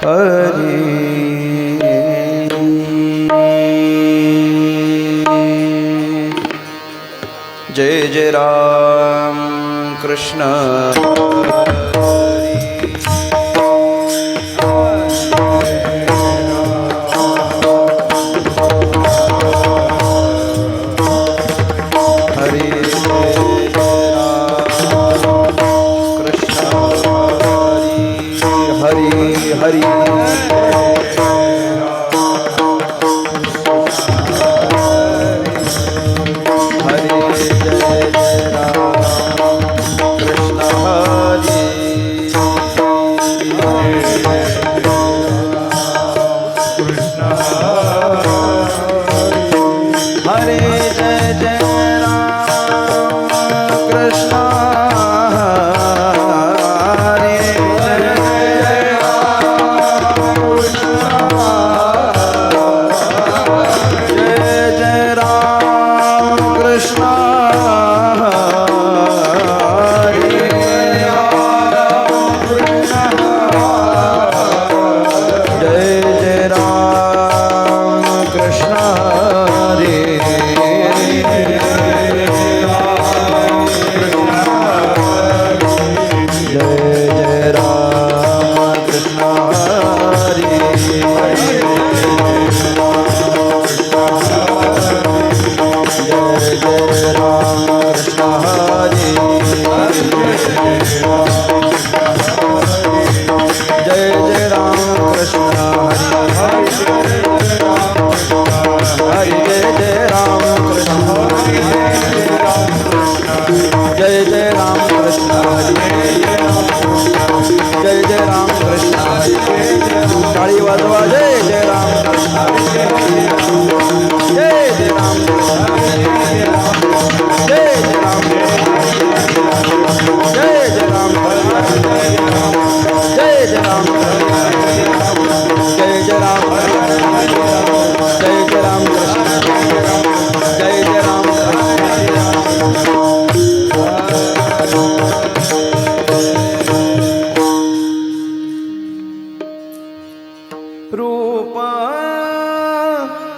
हरी जय जय राम कृष्ण हरि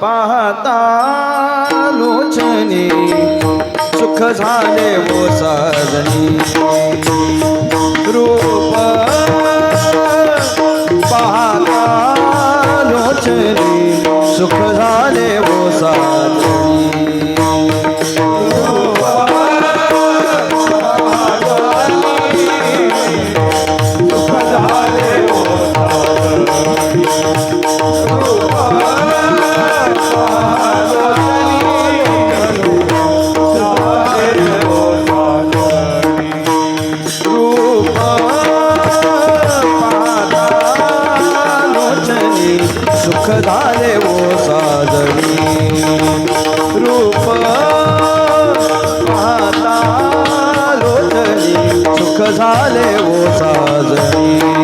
पाहता लोचनी सुख झाले वो साजनी रूप पाहता लोचनी सुख झाले वो साजनी सुख झाले वो साजनी रूप पाहता लोचनी सुख झाले वो साजनी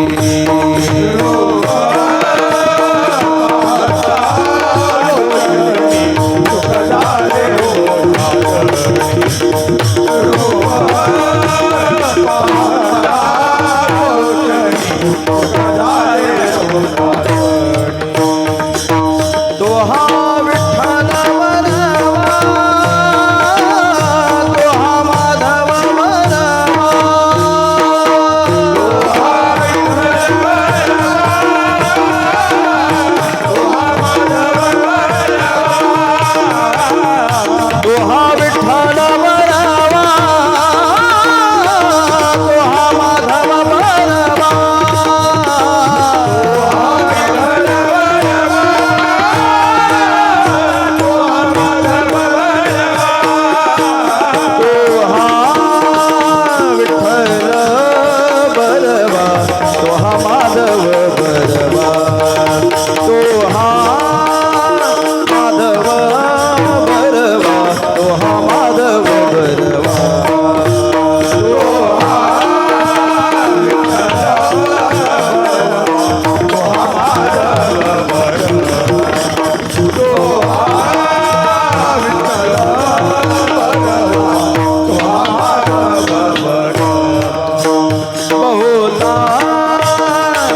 बहुता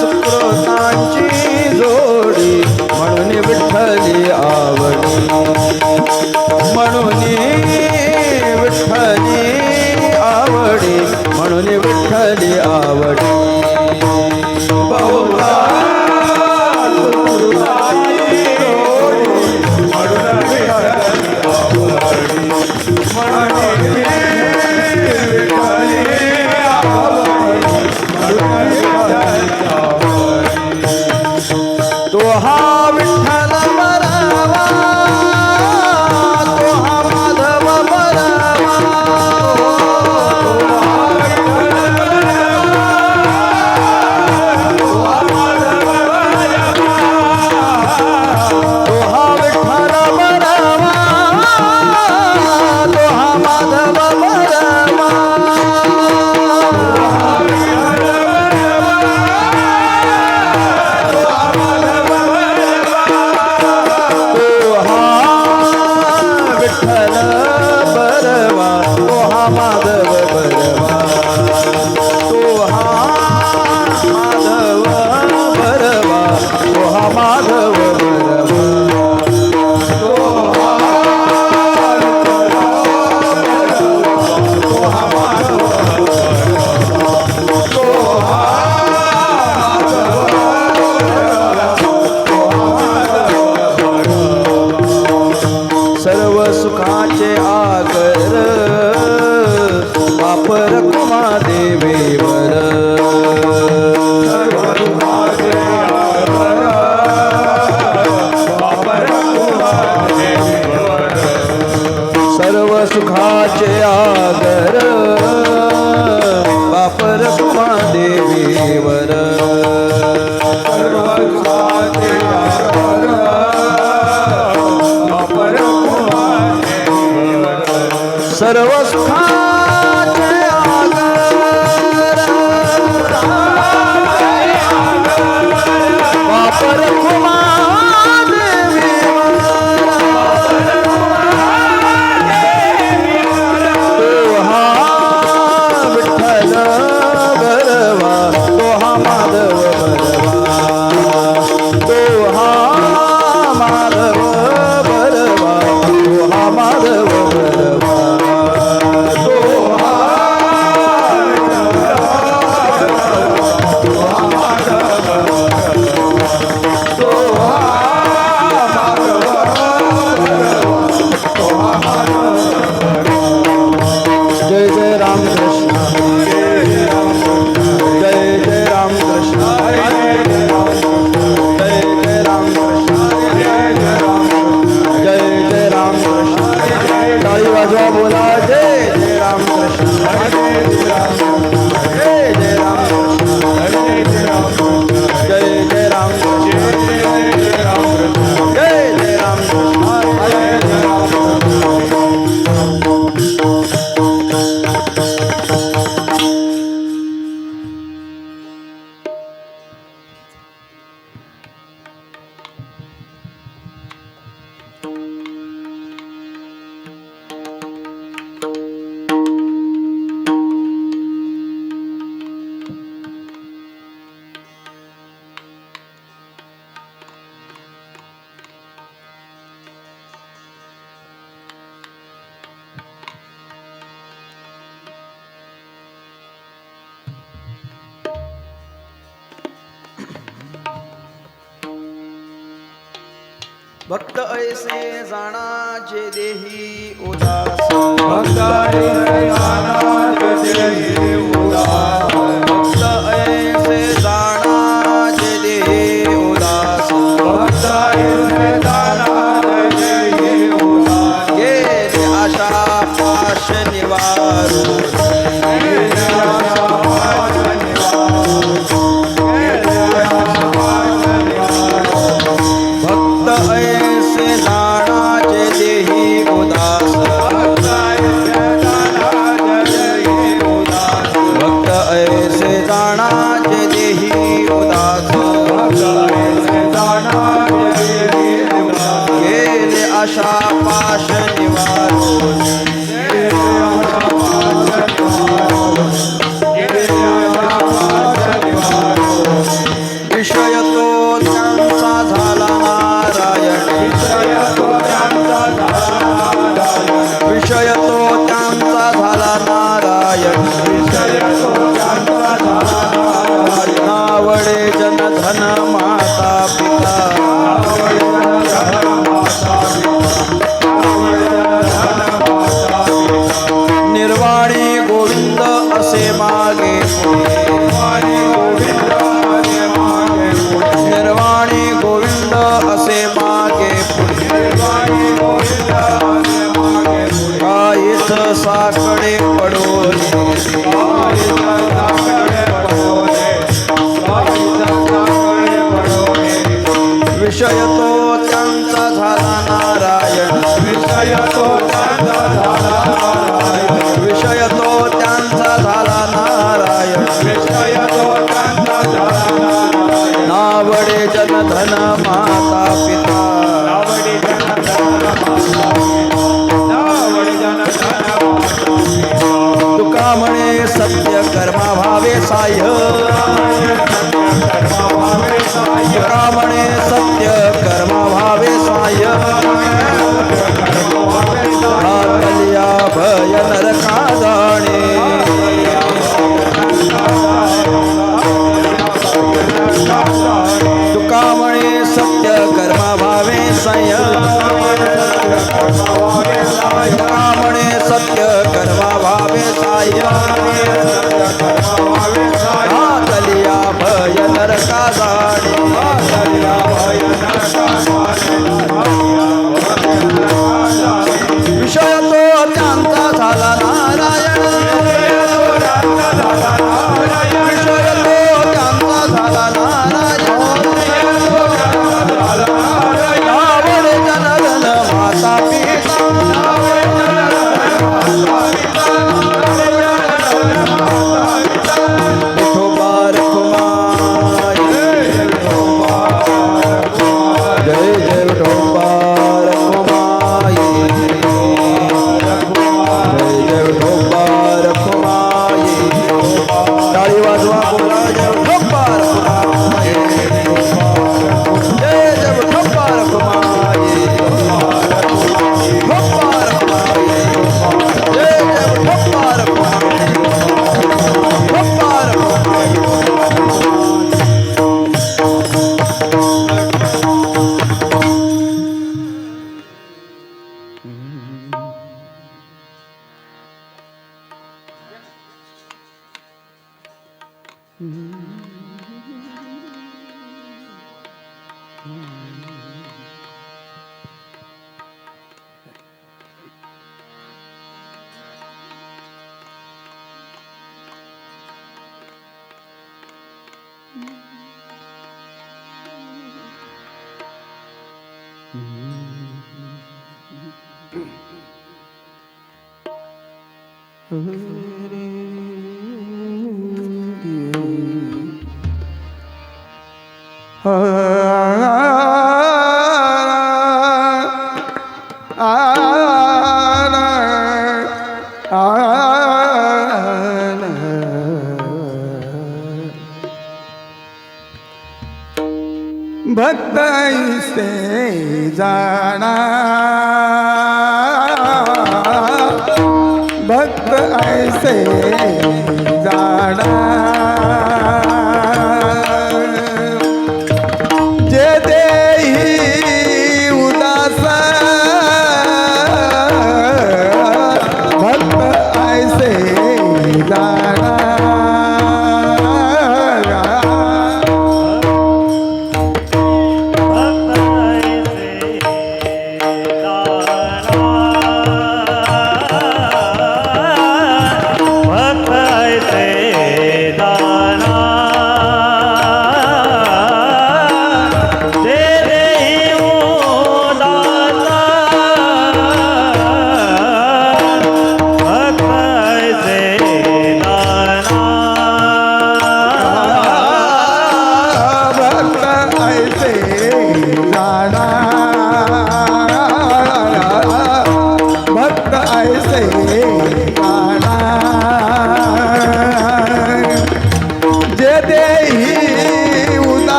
सुकृतांची तो हा विठ्ठल बरवा तो हा माधव बरवा तो हा विठ्ठल बरवा तो हा माधव बरवा माधव बरवा तो हा माधव बरवा तो हा माधव बरवा सर्व सुखाचे आगर वापर कुमा देवीवर सर्व सुखाचे आगर वापर कुमा देवीवर सर्व सुखाचे आगर वापर कुमा तो हा विठ्ठल बरवा तो हा माधव बरवा तो हा माधव बरवा तो हा माधव बरवा जय जय राम कृष्ण जय जय राम कृष्ण जय जय राम कृष्ण जय जय राम कृष्ण ताली वाजवा बोला जय जय राम कृष्ण जय जय राम कृष्ण जय जय राम कृष्ण जय जय राम भक्त ऐसे जाणाचे देही उदास भक्त ऐसे जाणाचे देही उदास भक्त ऐसे जाणाचे देही उदास भक्त ऐसे जाणाचे देही उदास गेले आशा पाश निवारू भक्त ऐसे जाणाचे देही उदास भक्त ऐसे जाणाचे देही उदास गेले आशा पाश निवारून विषय तो त्यांचा झाला नारायण विषय तो त्यांचा झाला नारायण नावडे जन धन माता पिता निर्वाणी गोविंद असे मागे निर्वाणी गोविंद असे मागे काहीच साकडे पडोले विषय तो त्यांचा झाला नारायण विषय तो त्यांचा झाला नारायण नावडे जनधन माता पिता तुका म्हणे सत्य कर्मा भावे साह्य तुका म्हणे सत्य कर्मा भावे साह्य हा कलिया भय नरका जाणे तुका म्हणे सत्य कर्मा भावे साह्य तुका म्हणे सत्य कर्मा भावे साह्य हा कलिया भय नरका जाणे विषय तो त्यांचा झाला नारायण विषय तो त्यांचा झाला नारायण नावडे जनधन माता पिता विठोबा रखुमाई जय जय विठोबा रखुमाई जय जय विठोबा रखुमाई टाळी वाजवा बोला जय विठोबा रखुमाई जय जय विठोबा रखुमाई विठोबा रखुमाई जय जय विठोबा रखुमाई विठोबा रखुमाई भक्त ऐसे जाना भक्त ऐसे जाना जे देही उदास भक्त ऐसे जाना भक्त ऐसे दाना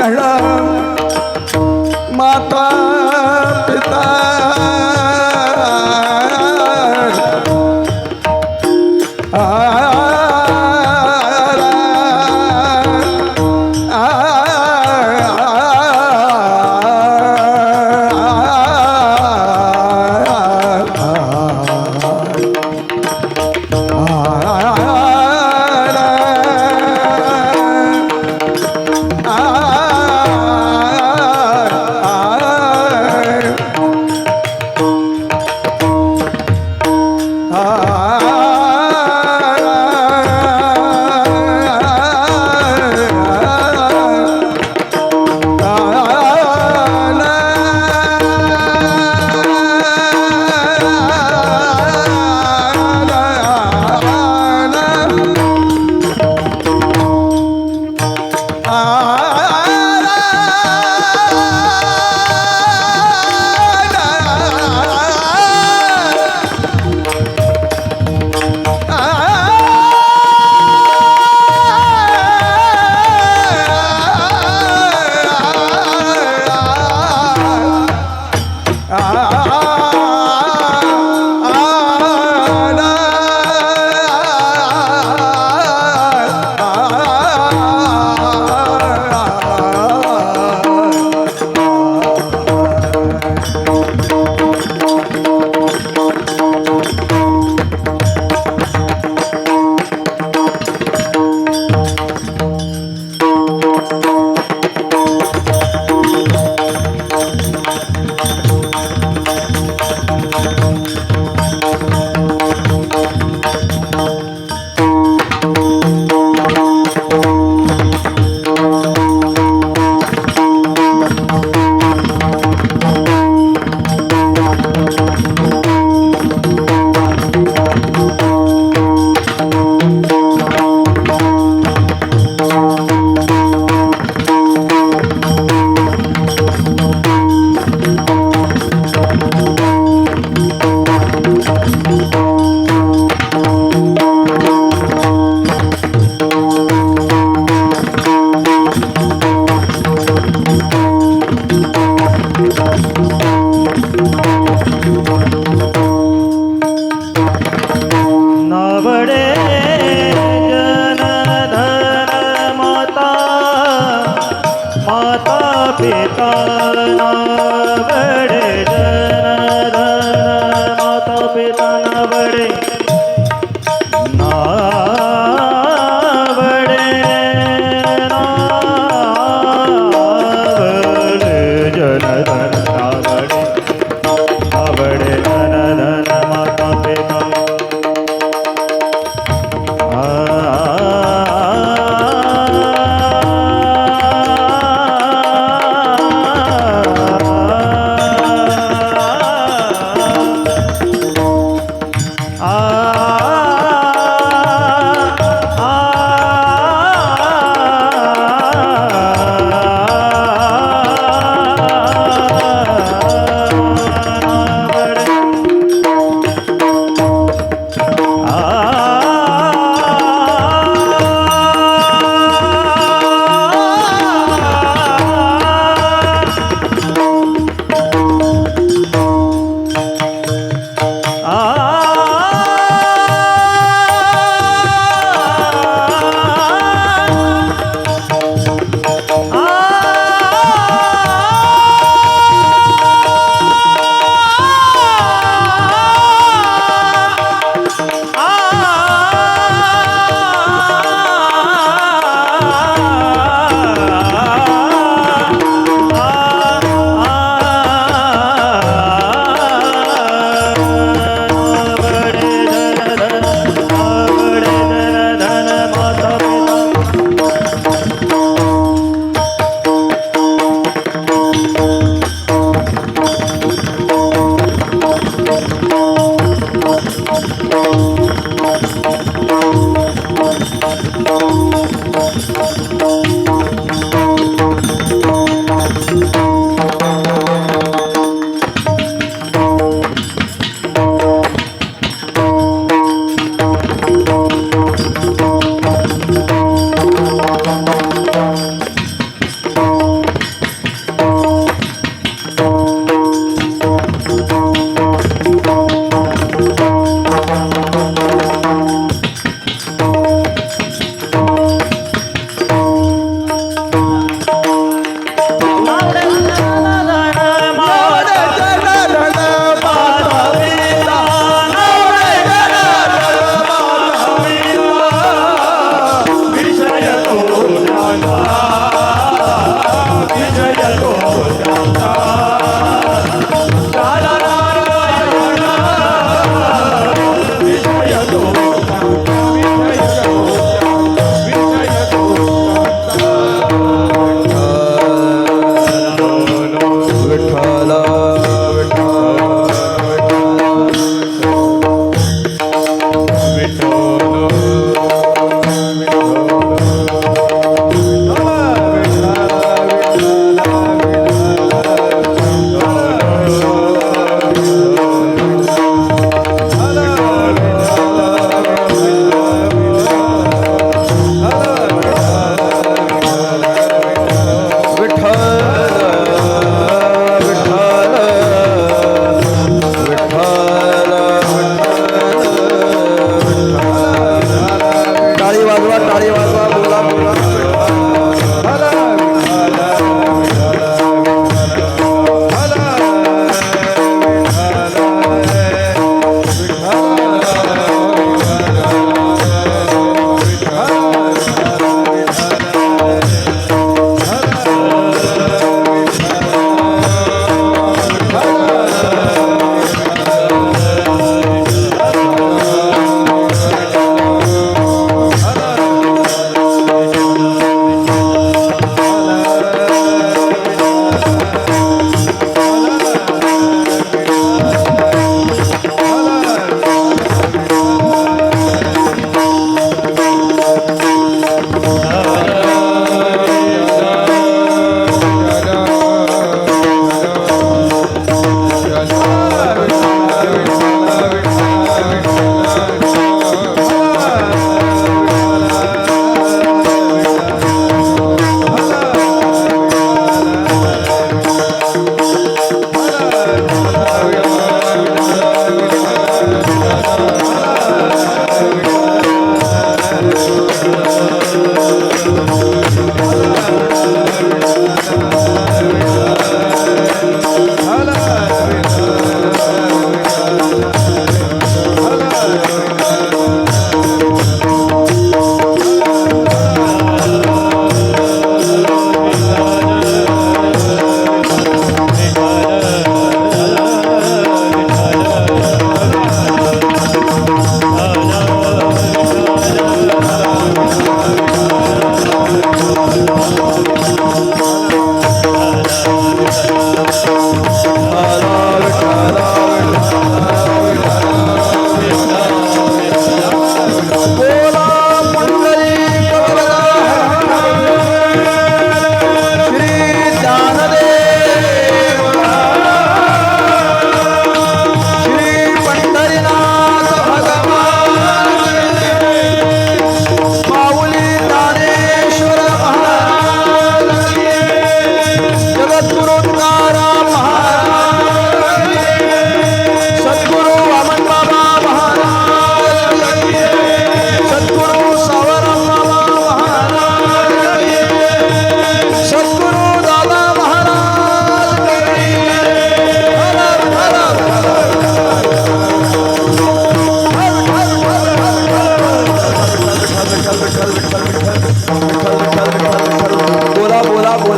धड माता पिता पिता नावडे जन धन माता पिता नावडे नावडे नावडे जन धन नावडे नावडे जन धन माता पिता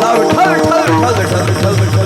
बोला विठ्ठल विठ्ठल विठ्ठल विठ्ठल विठ्ठल विठ्ठल